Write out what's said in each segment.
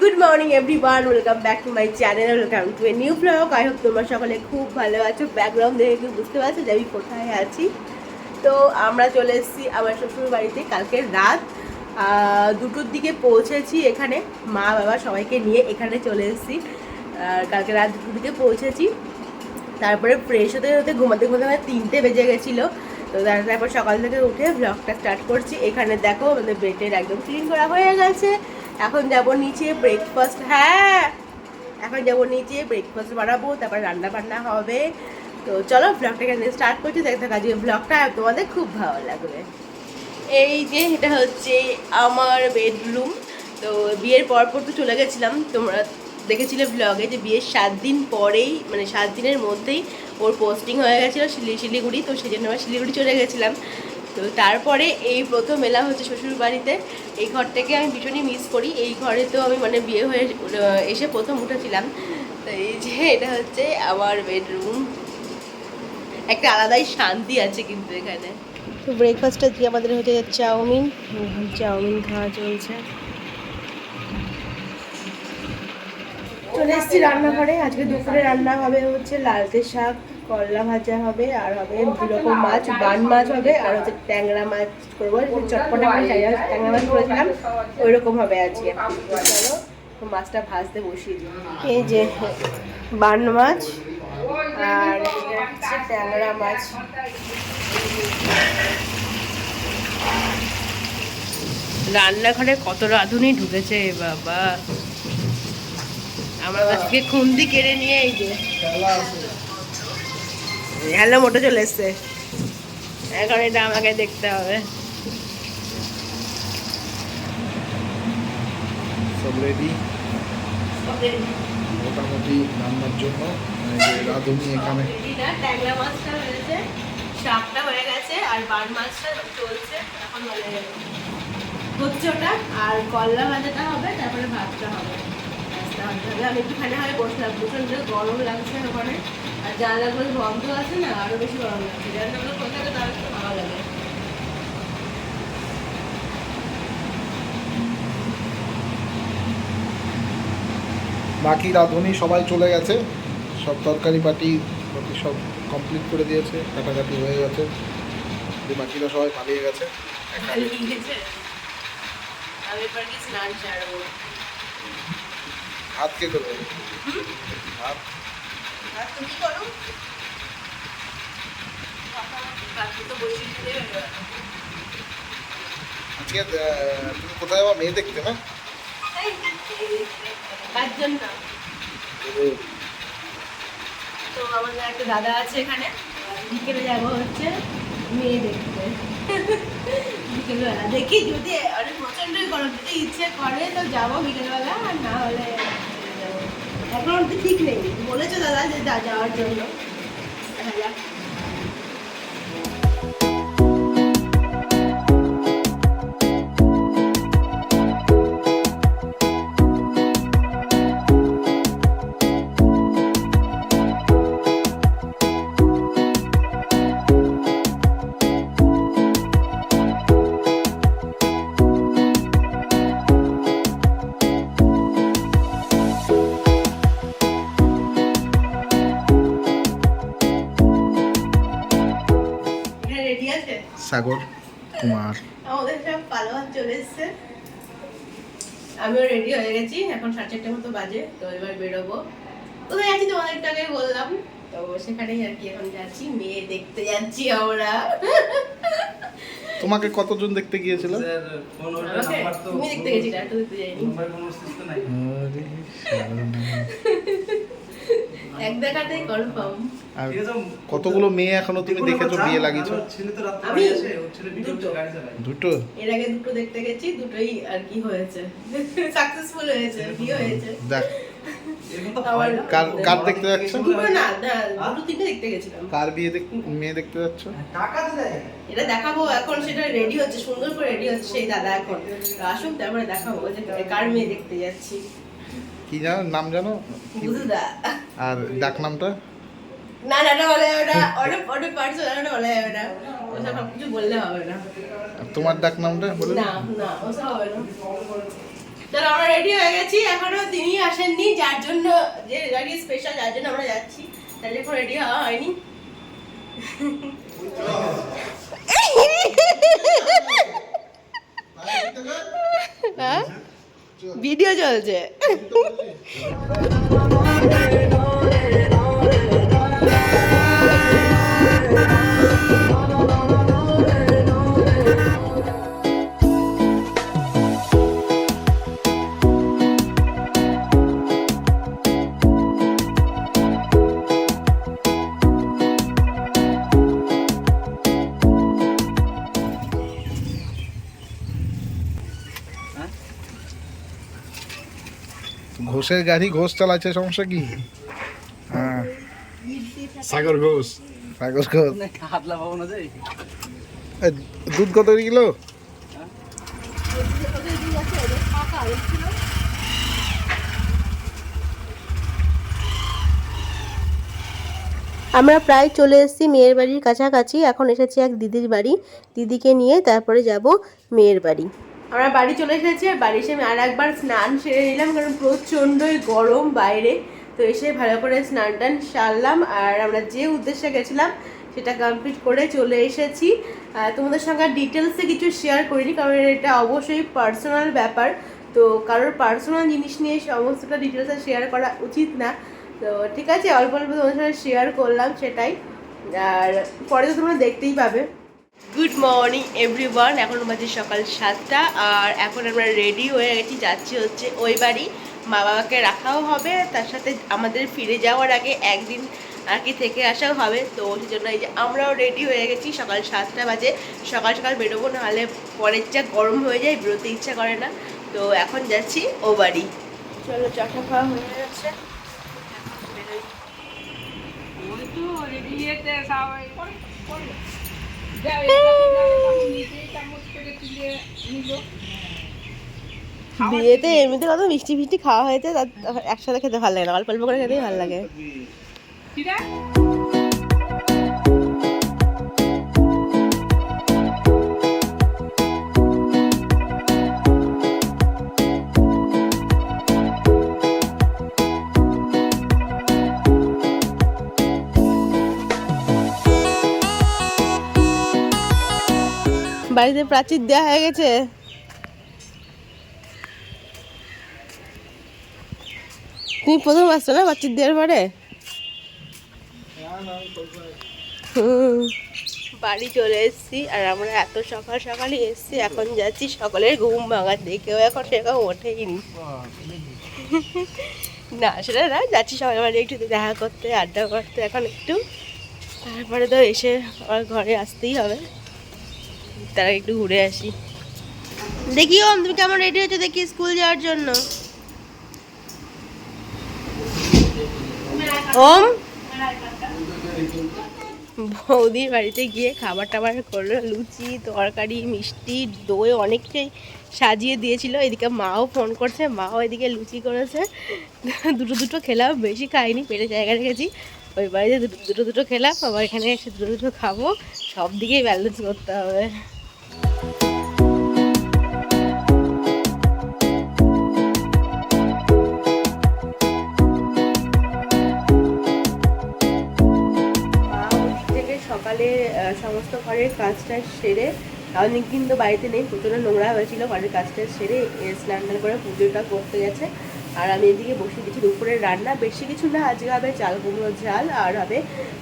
Good morning everyone, welcome back to my channel, welcome to a new blog. I hope তোমরা সকলে খুব ভালো আছো। ব্যাকগ্রাউন্ড দেখে কেউ বুঝতে পারছো যে আমি কোথায় আছি। তো আমরা চলে এসেছি আমার শ্বশুর বাড়িতে। কালকে রাত 2টোর দিকে পৌঁছেছি এখানে, মা বাবা সবাইকে নিয়ে এখানে চলে এসেছি। আর কালকে রাত 2টোর দিকে পৌঁছেছি। তারপরে ফ্রেশ হতে হতে ঘুমাতে ঘুমাতে আমার 3টে বেজে গেছিলো। তো তারপর সকাল থেকে উঠে ব্লগটা স্টার্ট করছি। এখানে দেখো আমাদের বেডের একদম ক্লিন করা হয়ে গেছে। এখন যাব নিচে ব্রেকফাস্ট, এখন যাব নিচে ব্রেকফাস্ট বানাবো, তারপর রান্না বান্না হবে। তো চলো ব্লগটা এখানে স্টার্ট করছি। দেখতে কাজে ব্লগটা তোমাদের খুব ভালো লাগবে। এই যে এটা হচ্ছে আমার বেডরুম। তো বিয়ের পর তো চলে গেছিলাম, তোমরা দেখেছিলে ব্লগে যে বিয়ের 7 দিন পরেই, মানে 7 দিনের মধ্যেই ওর পোস্টিং হয়ে গেছিলো শিলিগুড়ি। তো সেই জন্য আমরা শিলিগুড়ি চলে গেছিলাম। তো তারপরে এই প্রথম এলা হচ্ছে শ্বশুর বাড়িতে। এই ঘরটাকে আমি ভীষণই মিস করি। এই ঘরে তো আমি মানে বিয়ে হয়ে এসে প্রথম উঠেছিলাম। তো এই যে এটা হচ্ছে আমার বেডরুম। একটা আলাদাই শান্তি আছে কিন্তু এখানে। তো ব্রেকফাস্টটা দিয়ে আমাদের হচ্ছে চাউমিন খাওয়া চলছে। চলে এসেছি রান্নাঘরে। আজকে দুপুরে রান্না হবে হচ্ছে লালতে শাক, করলা ভাজা হবে, আর হবে 2 রকম মাছ, বান মাছ হবে, আর হচ্ছে ট্যাংরা মাছ করবো। চটপটা করে ট্যাংরা মাছ করেছিলাম, ওই রকম হবে আজকে। চলো মাছটা ভাজতে বসিয়ে দিই। এই যে বান মাছ আর হচ্ছে ট্যাংরা মাছ। রান্নাঘরে কত রাঁধুনি ঢুকেছে বাবা। আমার কাছ থেকে খুন্দি কেড়ে নিয়ে এই যে হ্যালো মোটো চলে এসছে। এখন এটা আমাকে দেখতে হবে। সব রেডি মোটামুটি রান্নার জন্য। রাঁধুনি এখানে ট্যাংরা মাছটা হয়েছে, শাকটা হয়ে গেছে, আর বান মাছটা চলছে এখন, মানে হচ্ছে ওটা। আর করলা ভাজাটা হবে, তারপরে ভাতটা হবে। আমি একটুখানি হয় বসলাম, প্রচন্ড গরম লাগছে ওখানে। আর জানলাগুলো বন্ধ আছে না, আরো বেশি গরম লাগছে। জানলাগুলো খোলা থাকে তার একটু ভালো লাগে। বাকি রাঁধুনি সবাই চলে গেছে, সব তরকারি পাটি সব কমপ্লিট করে দিয়েছে, কাটাকাটি হয়ে গেছে। বাকিরা সবাই পালিয়ে গেছে। আমি এবার কি স্নান ছাড়বো। ভাত কে করবে? ভাত আর তুমি করো। তো বসিয়ে দেবে। আজকে তুমি কোথায় যাবা? মেয়ে দেখতে না? কার জন্য? তো আমাদের একটা দাদা আছে এখানে, বিকেলে যাবো হচ্ছে মেয়ে দেখতে। বিকেলবেলা দেখি যদি অনেক প্রচন্ডই গরম, যদি ইচ্ছে করে তো যাবো বিকেলবেলা, আর না হলে যাবো। এখন তো ঠিক নেই, বলেছো দাদা যে যাওয়ার জন্য। দেখা যাক। সাগর কুমার আমাদের সব পালোয়ান চলে এসছে। আমিও রেডি হয়ে গেছি, এখন 4:30 মতো বাজে। তো এবার বেরোবো। কোথায় যাচ্ছি তোমাদের একটু আগে বললাম, তো সেখানেই আর কি এখন যাচ্ছি। মেয়ে দেখতে যাচ্ছি আমরা। তোমাকে কতজন দেখতে গিয়েছিল? তুমি দেখতে গেছিলে, একটু দেখতে যাইনি। এক দেখাতেই কনফার্ম। আর কতগুলো মেয়ে এখনো তুমি দেখেছো বিয়ে লাগিয়েছো? আমি দুটো। এর আগে 2টো দেখতে গেছি, দুটোই আর কি হয়েছে, সাকসেসফুল হয়েছে, বিয়ে হয়েছে। দেখ কার দেখতে যাচ্ছ? দুটো না, 2-3টে দেখতে গেছিলাম। কার মেয়ে দেখতে যাচ্ছ? এটা দেখাবো এখন, সেটা রেডি হচ্ছে, সুন্দর করে রেডি হচ্ছে সেই দাদা। এখন আসুক, তারপরে দেখাবো যে কার মেয়ে দেখতে যাচ্ছি। কি জানো নাম? জানো? বুঝুদা। আর ডাক নামটা? না না, এটা বলে যাবে না, অনেক পার্সোনাল, এটা বলে যাবে না, ওসব কিছু বললে হবে না। তোমার ডাক নামটা বলে? না না, ওসব হবে না। চলো আমরা রেডি হয়ে গেছি, এখনো তিনি আসেননি, যার জন্য যে গাড়ি স্পেশাল যার জন্য আমরা যাচ্ছি, তাহলে এখন রেডি হওয়া হয়নি। ভিডিও চলছে। ঘোষের গাড়ি, ঘোষ চালাচ্ছে, সমস্যা কি? হ্যাঁ, সাগর ঘোষ। সাগর ঘোষ। হাতলা পাবো না যাই। দুধ কত কিলো? আমরা প্রায় চলে এসেছি মেয়ের বাড়ির কাছাকাছি। এখন এসেছি এক দিদির বাড়ি, দিদিকে নিয়ে তারপরে যাব মেয়ের বাড়ি। আমরা বাড়ি চলে এসেছি, আর বাড়ি এসে আমি আর একবার স্নান সেরে নিলাম, কারণ প্রচণ্ডই গরম বাইরে। তো এসে ভালো করে স্নান টান সারলাম, আর আমরা যে উদ্দেশ্যে গেছিলাম সেটা কমপ্লিট করে চলে এসেছি। তোমাদের সঙ্গে ডিটেলসে কিছু শেয়ার করিনি, কারণ এটা অবশ্যই পার্সোনাল ব্যাপার। তো কারোর পার্সোনাল জিনিস নিয়ে সমস্তটা ডিটেলসে শেয়ার করা উচিত না। তো ঠিক আছে, অল্প অল্প তোমাদের সঙ্গে শেয়ার করলাম সেটাই, আর পরে তো তোমরা দেখতেই পাবে। গুড মর্নিং এভরিওয়ান, এখন বাজে সকাল 7টা, আর এখন আমরা রেডি হয়ে গেছি, যাচ্ছি হচ্ছে ওই বাড়ি। মা বাবাকে রাখাও হবে, তার সাথে আমাদের ফিরে যাওয়ার আগে একদিন আর কি থেকে আসাও হবে। তো সেই জন্য এই যে আমরাও রেডি হয়ে গেছি, সকাল 7টা বাজে। সকাল সকাল বেরোবো, নাহলে পরের যা গরম হয়ে যায়, বেরোতে ইচ্ছা করে না। তো এখন যাচ্ছি ও বাড়ি। চলো, চাটা খাওয়া হয়ে যাচ্ছে, বিয়েতে এমনিতে কত মিষ্টি ফিষ্টি খাওয়া হয়েছে, একসাথে খেতে ভালো লাগে না, অল্প অল্প করে খেতেই ভালো লাগে। বাড়িতে প্রাচীর দেওয়া হয়ে গেছে। তুমি প্রথম আসছো না প্রাচীর দেওয়ার পরে? বাড়ি চলে এসেছি, আর আমরা এত সকাল সকালই এসেছি। এখন যাচ্ছি সকলের ঘুম ভাঙাতে, কেউ এখন সেরকম ওঠেইনি। না সেটা না, যাচ্ছি সবাই বাড়ি একটু দেখা করতে, আড্ডা করতে এখন একটু, তারপরে তো এসে আমার ঘরে আসতেই হবে, তারা একটু ঘুরে আসি। দেখি ওম, তুমি কেমন রেডি হয়েছো দেখি স্কুল যাওয়ার জন্য। ওম, বৌদির বাড়িতে গিয়ে খাবার টাবার করলো, লুচি তরকারি মিষ্টি দই অনেকটাই সাজিয়ে দিয়েছিল। এদিকে মাও ফোন করছে, মাও এদিকে লুচি করেছে। দুটো দুটো খেলাম, বেশি খাইনি, পেটে জায়গা রেখেছি। ওই বাড়িতে দুটো দুটো খেলাম, আবার এখানে এসে দুটো দুটো খাবো, সব দিকেই ব্যালেন্স করতে হবে। সকালে সমস্ত ঘরের কাজটা সেরে, আমি কিন্তু বাড়িতে নেই, প্রচুর নোংরা হয়েছিল, ঘরের কাজটা সেরে স্নান টান করে পুজোটা করতে গেছে। আর আমি এদিকে বসিয়ে দিচ্ছি দুপুরের রান্না। বেশি কিছু না, আজকে হবে চাল কুমড়োর ঝাল, আর হবে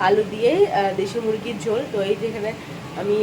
আলু দিয়ে দেশি মুরগির ঝোল। তো এই যেখানে আমি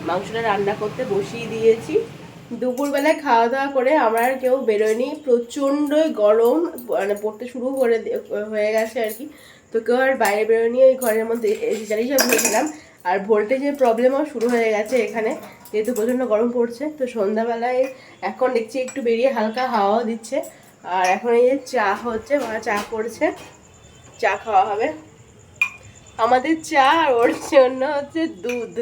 মাংসটা রান্না করতে বসিয়ে দিয়েছি। দুপুরবেলায় খাওয়া দাওয়া করে আমরা আর কেউ বেরোয়নি, প্রচণ্ডই গরম মানে পড়তে শুরু করে হয়ে গেছে আর কি। তো কেউ আর বাইরে বেরোয়নি, ওই ঘরের মধ্যে এসি চালিয়ে সব ভেবেছিলাম। আর ভোল্টেজের প্রবলেমও শুরু হয়ে গেছে এখানে, যেহেতু প্রচণ্ড গরম পড়ছে। তো সন্ধ্যাবেলায় এখন দেখছি একটু বেরিয়ে হালকা হাওয়াও দিচ্ছে। আর এখন এই যে চা হচ্ছে, মা চা করছে, চা খাওয়া হবে। আমাদের চা, আর ওর জন্য হচ্ছে দুধ,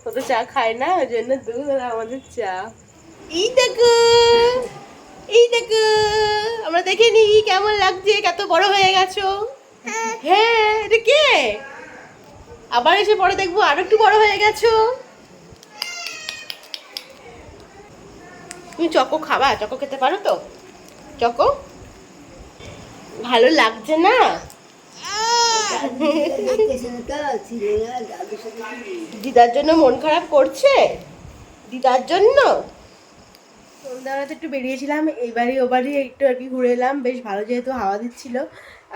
ও তো চা খায় না, ওই জন্য দুধ, আর আমাদের চা। এই দেখো, এই দেখো, আমরা দেখে নি কেমন লাগছে, কত বড় হয়ে গেছো। হ্যাঁ, এটা কে? আবার এসে পরে দেখবো আরো একটু বড় হয়ে গেছো। তুমি চকো খাবা? চকো খেতে পারো তো? চকো ভালো লাগছে না? দিদার জন্য মন খারাপ করছে? দিদার জন্য সন্ধ্যাবেলাতে একটু বেরিয়েছিলাম, এই বাড়ি ও বাড়ি একটু আর কি ঘুরে এলাম, বেশ ভালো যেহেতু হাওয়া দিচ্ছিল।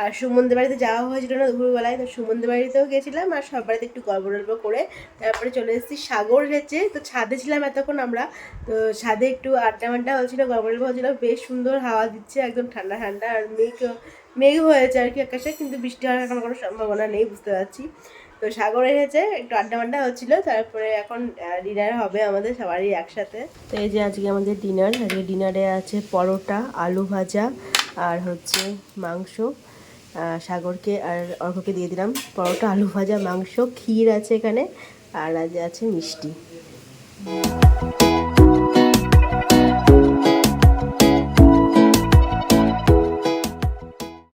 আর সুমনদের বাড়িতে যাওয়া হয়েছিল না দুপুরবেলায়, তো সুমনদের বাড়িতেও গেছিলাম আর সব বাড়িতে একটু গল্প টল্প করে তারপরে চলে এসেছি সাগর হেঁচে। তো ছাদে ছিলাম এতক্ষণ আমরা, তো ছাদে একটু আড্ডা মাড্ডা হচ্ছিল, গল্প টল্প হচ্ছিল, বেশ সুন্দর হাওয়া দিচ্ছে, একদম ঠান্ডা ঠান্ডা। আর মেঘ হয়েছে আর কি আকাশে, কিন্তু বৃষ্টি হওয়ার এখন কোনো সম্ভাবনা নেই বুঝতে পারছি। তো সাগরে এসেছে, একটু আড্ডা মাড্ডা হচ্ছিলো, তারপরে এখন ডিনার হবে আমাদের সবারই একসাথে। তো এই যে আজকে আমাদের ডিনার, আজকে ডিনারে আছে পরোটা, আলু ভাজা আর হচ্ছে মাংস। সাগরকে আর অর্ঘ্যকে দিয়ে দিলাম পরোটা, আলু ভাজা, মাংস, ক্ষীর আছে এখানে, আর আজ আছে মিষ্টি।